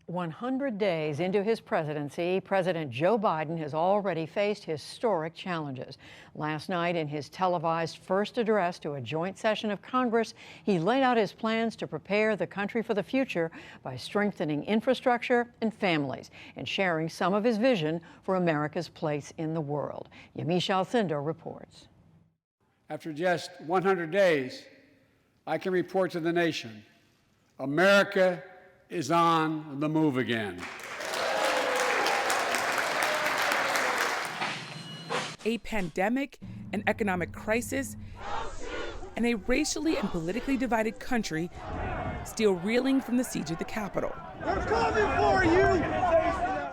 100 days into his presidency, President Joe Biden has already faced historic challenges. Last night, in his televised first address to a joint session of Congress, he laid out his plans to prepare the country for the future by strengthening infrastructure and families and sharing some of his vision for America's place in the world. Yamiche Alcindor reports. After just 100 days, I can report to the nation, America is on the move again. A pandemic, an economic crisis, and a racially and politically divided country still reeling from the siege of the Capitol. We're coming for you!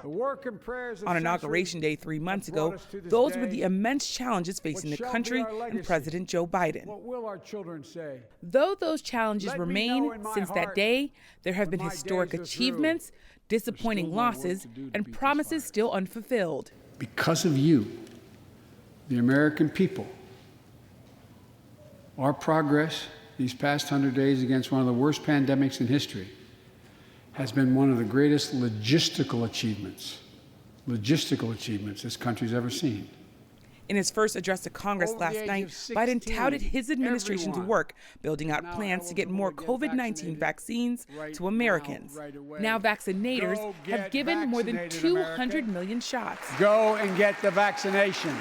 The work and prayers of On Inauguration Day 3 months ago, those were the immense challenges facing the country and President Joe Biden. What will our children say? Though those challenges remain since that day, there have been historic achievements, disappointing losses, and promises still unfulfilled. Because of you, the American people, our progress these past 100 days against one of the worst pandemics in history has been one of the greatest logistical achievements this country's ever seen. In his first address to Congress last night, Biden touted his administration's work building out plans to get more COVID-19 vaccines to Americans. Now vaccinators have given more than 200 million shots. Go and get the vaccination.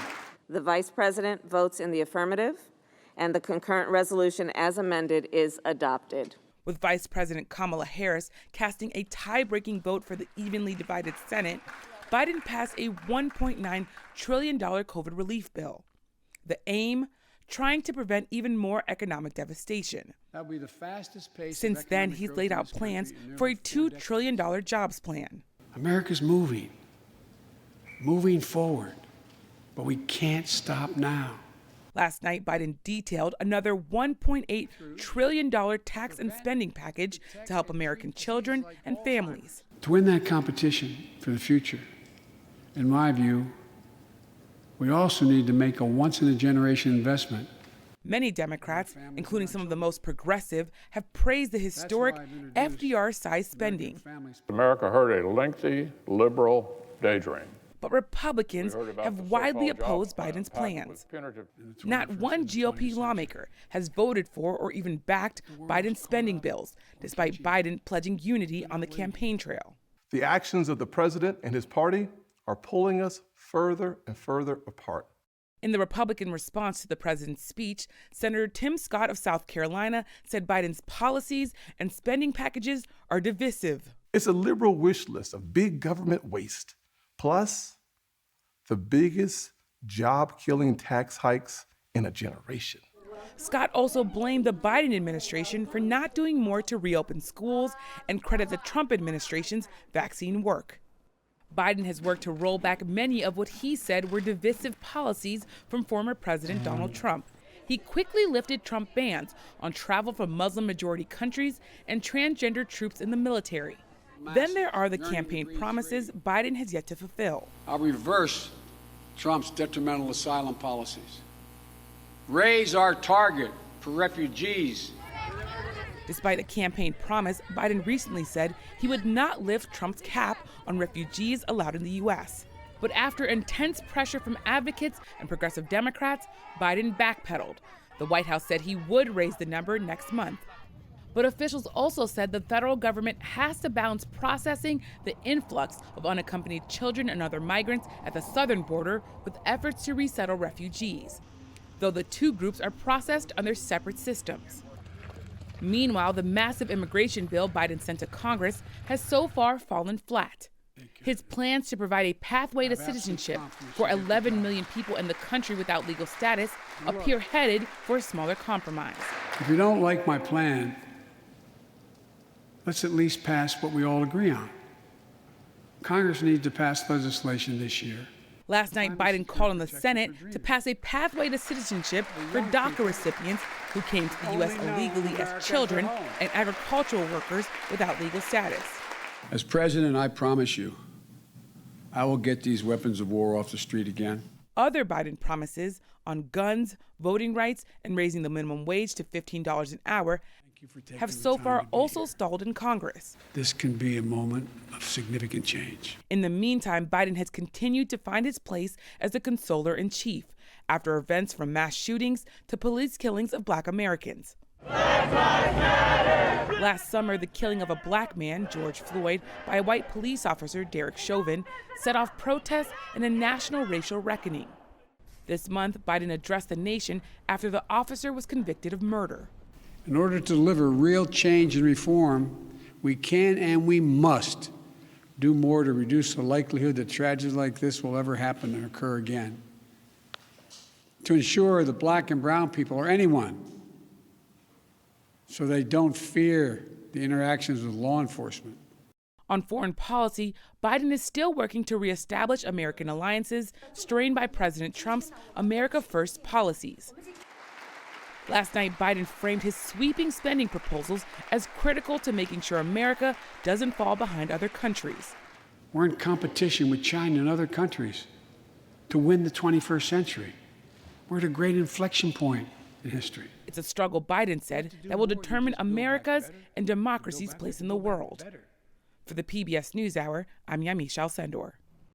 The Vice President votes in the affirmative, and the concurrent resolution as amended is adopted. With Vice President Kamala Harris casting a tie-breaking vote for the evenly divided Senate, Biden passed a $1.9 trillion COVID relief bill. The aim, trying to prevent even more economic devastation. That'll be the fastest pace. Since then, he's laid out plans for a $2 trillion jobs plan. America's moving forward, but we can't stop now. Last night, Biden detailed another $1.8 trillion tax and spending package to help American children and families. To win that competition for the future, in my view, we also need to make a once-in-a-generation investment. Many Democrats, including some of the most progressive, have praised the historic FDR-sized spending. America heard a lengthy liberal daydream. But Republicans have widely opposed Biden's plans. Not one GOP lawmaker has voted for or even backed Biden's spending bills, despite Biden pledging unity on the campaign trail. The actions of the president and his party are pulling us further and further apart. In the Republican response to the president's speech, Senator Tim Scott of South Carolina said Biden's policies and spending packages are divisive. It's a liberal wish list of big government waste, plus the biggest job-killing tax hikes in a generation. Scott also blamed the Biden administration for not doing more to reopen schools and credit the Trump administration's vaccine work. Biden has worked to roll back many of what he said were divisive policies from former President Donald Trump. He quickly lifted Trump bans on travel from Muslim-majority countries and transgender troops in the military. Then there are the campaign promises Biden has yet to fulfill. I'll reverse Trump's detrimental asylum policies. Raise our target for refugees. Despite a campaign promise, Biden recently said he would not lift Trump's cap on refugees allowed in the U.S. But after intense pressure from advocates and progressive Democrats, Biden backpedaled. The White House said he would raise the number next month. But officials also said the federal government has to balance processing the influx of unaccompanied children and other migrants at the southern border with efforts to resettle refugees, though the two groups are processed under separate systems. Meanwhile, the massive immigration bill Biden sent to Congress has so far fallen flat. His plans to provide a pathway to citizenship for 11 million people in the country without legal status appear headed for a smaller compromise. If you don't like my plan, let's at least pass what we all agree on. Congress needs to pass legislation this year. Last night, Biden called on the Senate to pass a pathway to citizenship for DACA recipients who came to the U.S. illegally as children and agricultural workers without legal status. As president, I promise you, I will get these weapons of war off the street again. Other Biden promises on guns, voting rights, and raising the minimum wage to $15 an hour have so far also stalled in Congress. This can be a moment of significant change. In the meantime, Biden has continued to find his place as the consoler-in-chief after events from mass shootings to police killings of Black Americans. Last summer, the killing of a Black man, George Floyd, by a white police officer, Derek Chauvin, set off protests and a national racial reckoning. This month, Biden addressed the nation after the officer was convicted of murder. In order to deliver real change and reform, we can and we must do more to reduce the likelihood that tragedies like this will ever happen and occur again. To ensure that Black and brown people, or anyone, so they don't fear the interactions with law enforcement. On foreign policy, Biden is still working to reestablish American alliances strained by President Trump's America First policies. Last night, Biden framed his sweeping spending proposals as critical to making sure America doesn't fall behind other countries. We're in competition with China and other countries to win the 21st century. We're at a great inflection point in history. It's a struggle, Biden said, that will determine America's and democracy's place in the world. For the PBS NewsHour, I'm Yamiche Alcindor.